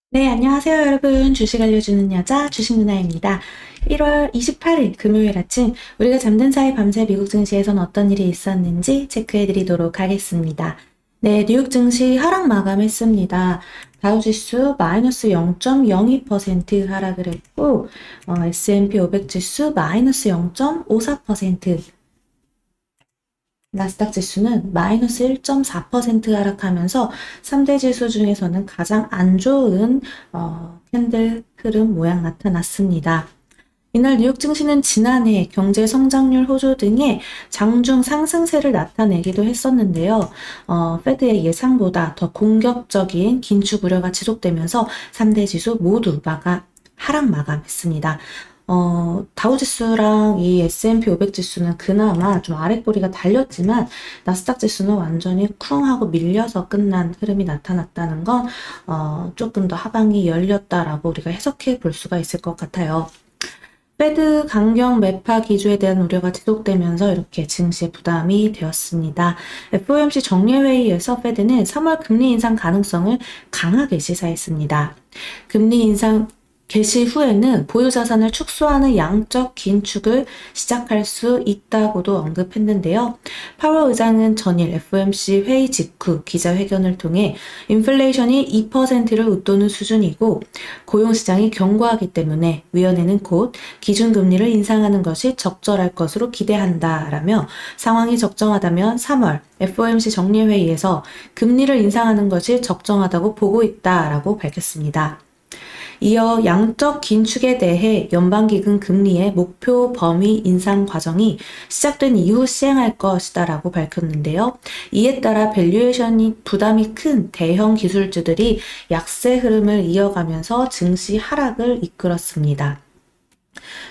네, 안녕하세요, 여러분. 주식 알려주는 여자 주식 누나입니다. 1월 28일 금요일 아침 우리가 잠든 사이 밤새 미국 증시에선 어떤 일이 있었는지 체크해 드리도록 하겠습니다. 네, 뉴욕 증시 하락 마감했습니다. 다우지수 마이너스 0.02% 하락을 했고, S&P 500 지수 마이너스 0.54%, 나스닥 지수는 마이너스 1.4% 하락하면서 3대 지수 중에서는 가장 안 좋은 캔들 흐름 모양 나타났습니다. 이날 뉴욕 증시는 지난해 경제 성장률 호조 등의 장중 상승세를 나타내기도 했었는데요. 페드의 예상보다 더 공격적인 긴축 우려가 지속되면서 3대 지수 모두 하락 마감했습니다. 다우지수랑 이 S&P 500 지수는 그나마 좀 아랫꼬리가 달렸지만 나스닥 지수는 완전히 쿵 하고 밀려서 끝난 흐름이 나타났다는 건 조금 더 하방이 열렸다라고 우리가 해석해 볼 수가 있을 것 같아요. 페드 강경 매파 기조에 대한 우려가 지속되면서 이렇게 증시에 부담이 되었습니다. FOMC 정례회의에서 페드는 3월 금리 인상 가능성을 강하게 시사했습니다. 금리 인상 개시 후에는 보유자산을 축소하는 양적 긴축을 시작할 수 있다고도 언급했는데요. 파월 의장은 전일 FOMC 회의 직후 기자회견을 통해 인플레이션이 2%를 웃도는 수준이고 고용시장이 견고하기 때문에 위원회는 곧 기준금리를 인상하는 것이 적절할 것으로 기대한다라며 상황이 적정하다면 3월 FOMC 정례회의에서 금리를 인상하는 것이 적정하다고 보고 있다라고 밝혔습니다. 이어 양적 긴축에 대해 연방기금 금리의 목표 범위 인상 과정이 시작된 이후 시행할 것이다라고 밝혔는데요. 이에 따라 밸류에이션이 부담이 큰 대형 기술주들이 약세 흐름을 이어가면서 증시 하락을 이끌었습니다.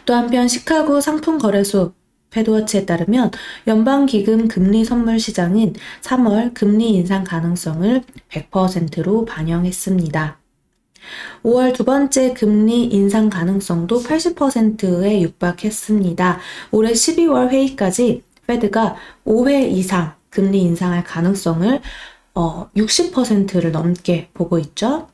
또 한편 시카고 상품거래소 패드워치에 따르면 연방기금 금리 선물 시장은 3월 금리 인상 가능성을 100%로 반영했습니다. 5월 두 번째 금리 인상 가능성도 80%에 육박했습니다. 올해 12월 회의까지 페드가 5회 이상 금리 인상할 가능성을 60%를 넘게 보고 있죠.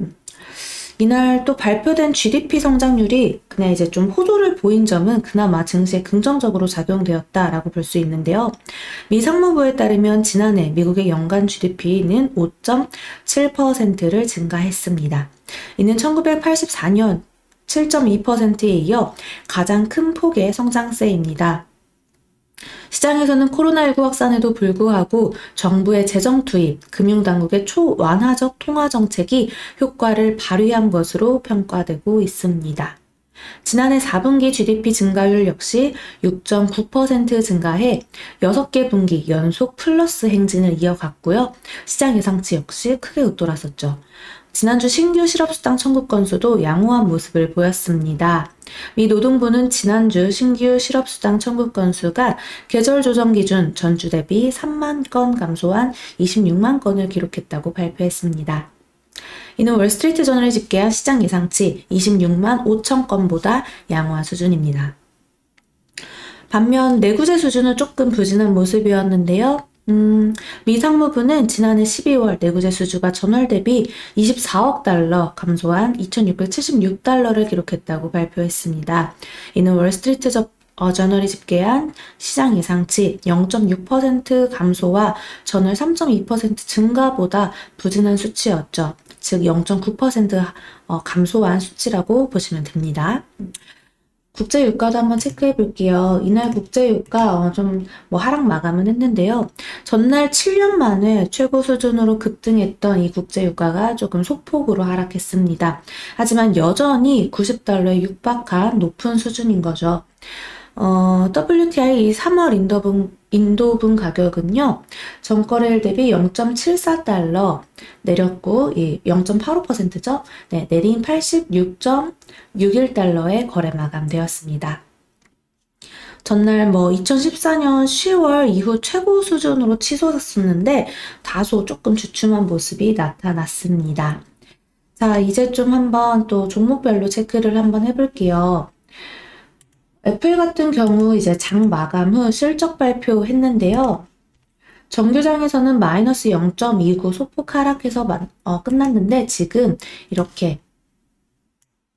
이날 또 발표된 GDP 성장률이 그냥 이제 좀 호조를 보인 점은 그나마 증시에 긍정적으로 작용되었다라고 볼 수 있는데요. 미 상무부에 따르면 지난해 미국의 연간 GDP는 5.7%를 증가했습니다. 이는 1984년 7.2%에 이어 가장 큰 폭의 성장세입니다. 시장에서는 코로나19 확산에도 불구하고 정부의 재정 투입, 금융당국의 초완화적 통화 정책이 효과를 발휘한 것으로 평가되고 있습니다. 지난해 4분기 GDP 증가율 역시 6.9% 증가해 6개 분기 연속 플러스 행진을 이어갔고요. 시장 예상치 역시 크게 웃돌았었죠. 지난주 신규 실업수당 청구 건수도 양호한 모습을 보였습니다. 미 노동부는 지난주 신규 실업수당 청구 건수가 계절 조정 기준 전주 대비 3만 건 감소한 26만 건을 기록했다고 발표했습니다. 이는 월스트리트 저널이 집계한 시장 예상치 26만 5천 건보다 양호한 수준입니다. 반면 내구재 수준은 조금 부진한 모습이었는데요. 미 상무부는 지난해 12월 내구재 수주가 전월 대비 24억 달러 감소한 2,676달러를 기록했다고 발표했습니다. 이는 월스트리트 저널이 집계한 시장 예상치 0.6% 감소와 전월 3.2% 증가보다 부진한 수치였죠. 즉 0.9% 감소한 수치라고 보시면 됩니다. 국제 유가도 한번 체크해 볼게요. 이날 국제 유가 좀 하락 마감은 했는데요. 전날 7년 만에 최고 수준으로 급등했던 이 국제 유가가 조금 소폭으로 하락했습니다. 하지만 여전히 90달러에 육박한 높은 수준인 거죠. WTI 3월 인도분 가격은요, 전거래일 대비 0.74달러 내렸고, 0.85%죠? 네, 내린 86.61달러에 거래 마감되었습니다. 전날 2014년 10월 이후 최고 수준으로 치솟았었는데, 다소 조금 주춤한 모습이 나타났습니다. 자, 이제 좀 한번 또 종목별로 체크를 한번 해볼게요. 애플 같은 경우 이제 장 마감 후 실적 발표했는데요. 정규장에서는 마이너스 0.29 소폭 하락해서 끝났는데 지금 이렇게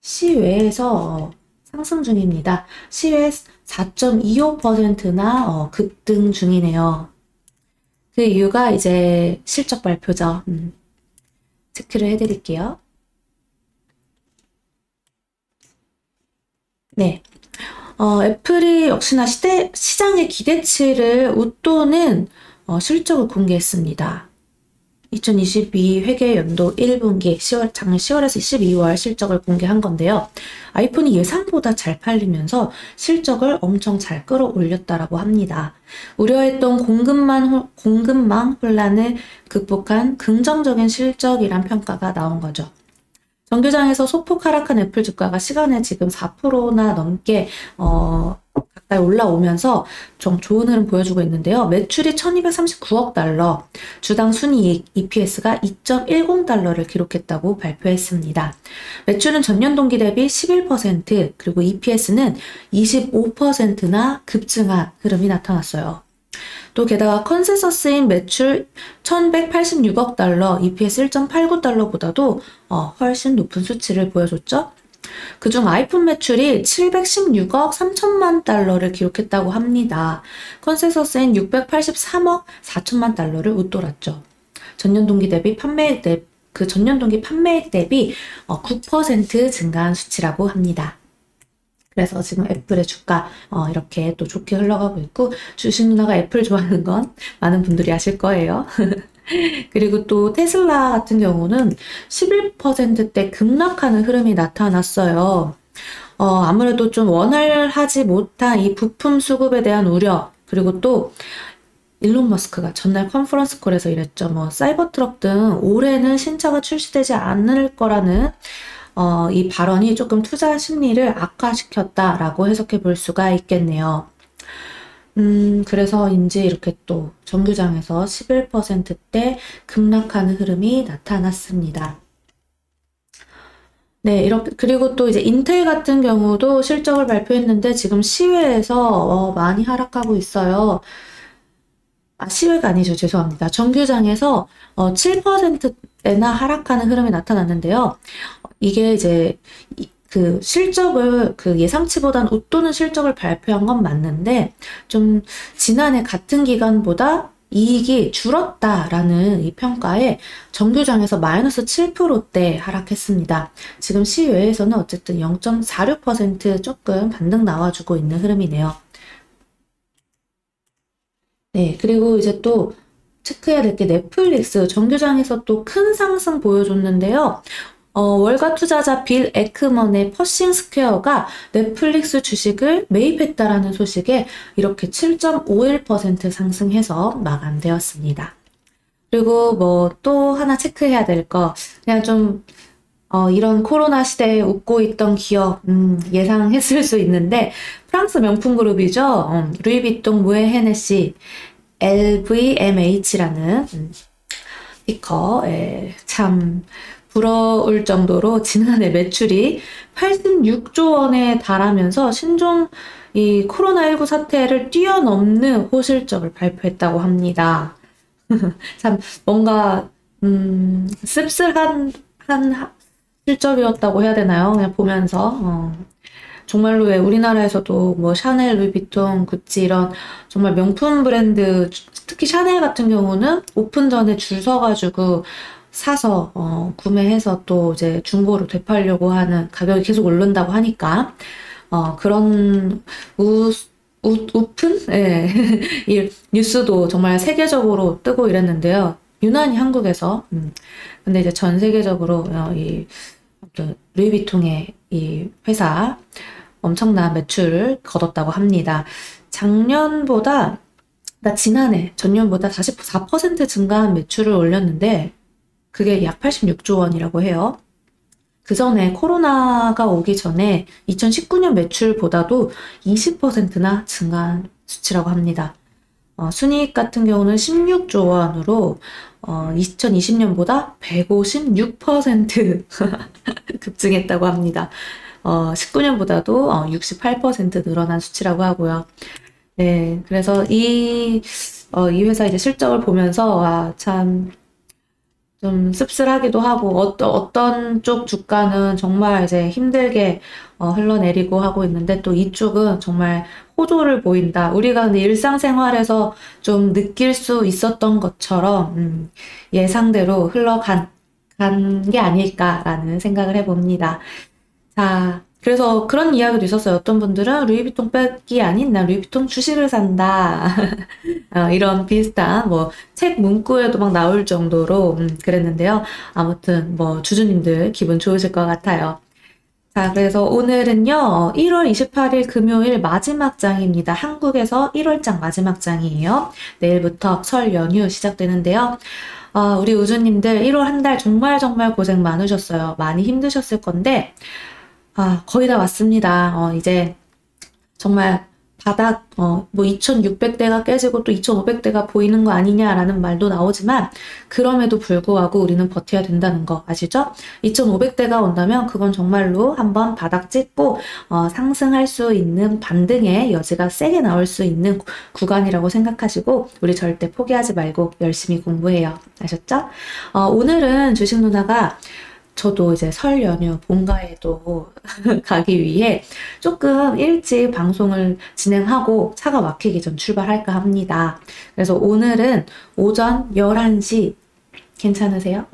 시외에서 상승 중입니다. 시외 4.25%나 급등 중이네요. 그 이유가 이제 실적 발표죠. 체크를 해드릴게요. 네. 애플이 역시나 시장의 기대치를 웃도는 실적을 공개했습니다. 2022 회계연도 1분기 작년 10월에서 12월 실적을 공개한 건데요. 아이폰이 예상보다 잘 팔리면서 실적을 엄청 잘 끌어올렸다라고 합니다. 우려했던 공급망 혼란을 극복한 긍정적인 실적이란 평가가 나온 거죠. 정규장에서 소폭 하락한 애플 주가가 시간에 지금 4%나 넘게 가까이 올라오면서 좀 좋은 흐름 보여주고 있는데요. 매출이 1239억 달러, 주당 순이익 EPS가 2.10달러를 기록했다고 발표했습니다. 매출은 전년 동기 대비 11%, 그리고 EPS는 25%나 급증한 흐름이 나타났어요. 또 게다가 컨센서스인 매출 1186억 달러, EPS 1.89달러보다도 훨씬 높은 수치를 보여줬죠. 그중 아이폰 매출이 716억 3천만 달러를 기록했다고 합니다. 컨센서스인 683억 4천만 달러를 웃돌았죠. 전년 동기 대비 전년 동기 판매액 대비 9% 증가한 수치라고 합니다. 그래서 지금 애플의 주가 이렇게 또 좋게 흘러가고 있고, 주식 누나가 애플 좋아하는 건 많은 분들이 아실 거예요. 그리고 또 테슬라 같은 경우는 11%대 급락하는 흐름이 나타났어요. 아무래도 좀 원활하지 못한 이 부품 수급에 대한 우려, 그리고 또 일론 머스크가 전날 컨퍼런스 콜에서 이랬죠. 뭐 사이버 트럭 등 올해는 신차가 출시되지 않을 거라는 이 발언이 조금 투자 심리를 악화시켰다라고 해석해 볼 수가 있겠네요. 그래서인지 이렇게 또 정규장에서 11%대 급락하는 흐름이 나타났습니다. 네, 그리고 또 이제 인텔 같은 경우도 실적을 발표했는데 지금 시외에서 많이 하락하고 있어요. 시외가 아니죠. 죄송합니다. 정규장에서 7%대나 하락하는 흐름이 나타났는데요. 이게 이제 그 실적을 예상치보단 웃도는 실적을 발표한 건 맞는데, 좀 지난해 같은 기간보다 이익이 줄었다라는 이 평가에 정규장에서 마이너스 7%대 하락했습니다. 지금 시외에서는 어쨌든 0.46% 조금 반등 나와주고 있는 흐름이네요. 네, 그리고 이제 또 체크해야 될 게 넷플릭스 정규장에서 또 큰 상승 보여줬는데요. 월가 투자자 빌 에크먼의 퍼싱 스퀘어가 넷플릭스 주식을 매입했다라는 소식에 이렇게 7.51% 상승해서 마감되었습니다. 그리고 뭐 또 하나 체크해야 될 거, 그냥 좀 이런 코로나 시대에 웃고 있던 기업 예상했을 수 있는데, 프랑스 명품 그룹이죠. 루이비통 무에 헤네시 LVMH라는 스티커, 참 부러울 정도로 지난해 매출이 86조 원에 달하면서 신종 이 코로나19 사태를 뛰어넘는 호실적을 발표했다고 합니다. 참 뭔가 씁쓸한 실적이었다고 해야 되나요? 그냥 보면서 정말로 왜 우리나라에서도 뭐 샤넬, 루이비통, 구찌 이런 정말 명품 브랜드, 특히 샤넬 같은 경우는 오픈 전에 줄 서가지고 사서 구매해서 또 이제 중고로 되팔려고 하는, 가격이 계속 오른다고 하니까 그런 우픈? 예. 이 뉴스도 정말 세계적으로 뜨고 이랬는데요. 유난히 한국에서 근데 이제 전 세계적으로 루이비통의 이 회사 엄청난 매출을 거뒀다고 합니다. 전년보다 44% 증가한 매출을 올렸는데 그게 약 86조 원이라고 해요. 그 전에 코로나가 오기 전에 2019년 매출보다도 20%나 증가한 수치라고 합니다. 순이익 같은 경우는 16조 원으로 2020년보다 156% 급증했다고 합니다. 19년보다도 68% 늘어난 수치라고 하고요. 네, 그래서 이 회사 이제 실적을 보면서 참 좀 씁쓸하기도 하고 어떤 쪽 주가는 정말 이제 힘들게 흘러내리고 하고 있는데 또 이쪽은 정말 호조를 보인다. 우리가 근데 일상생활에서 좀 느낄 수 있었던 것처럼 예상대로 간 게 아닐까라는 생각을 해봅니다. 자, 그래서 그런 이야기도 있었어요. 어떤 분들은 루이비통 백이 아닌 나 루이비통 주식을 산다. 이런 비슷한 뭐 책 문구에도 막 나올 정도로 그랬는데요. 아무튼 뭐 주주님들 기분 좋으실 것 같아요. 자, 그래서 오늘은요, 1월 28일 금요일 마지막 장입니다. 한국에서 1월장 마지막 장이에요. 내일부터 설 연휴 시작되는데요. 우리 우주님들 1월 한 달 정말 정말 고생 많으셨어요. 많이 힘드셨을 건데, 거의 다 왔습니다. 이제 정말 바닥, 뭐 2600대가 깨지고 또 2500대가 보이는 거 아니냐라는 말도 나오지만, 그럼에도 불구하고 우리는 버텨야 된다는 거 아시죠? 2500대가 온다면 그건 정말로 한번 바닥 찍고, 상승할 수 있는 반등의 여지가 세게 나올 수 있는 구간이라고 생각하시고, 우리 절대 포기하지 말고 열심히 공부해요. 아셨죠? 오늘은 주식 누나가 저도 이제 설 연휴 본가에도 가기 위해 조금 일찍 방송을 진행하고 차가 막히기 전 출발할까 합니다. 그래서 오늘은 오전 11시 괜찮으세요?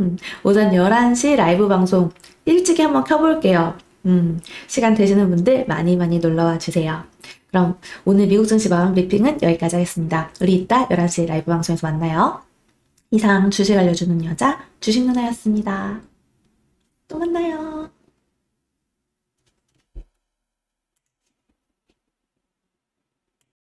오전 11시 라이브 방송 일찍 한번 켜볼게요. 시간 되시는 분들 많이 많이 놀러와 주세요. 그럼 오늘 미국 증시 마음 브리핑은 여기까지 하겠습니다. 우리 이따 11시 라이브 방송에서 만나요. 이상 주식 알려주는 여자 주식 누나였습니다. 또 만나요.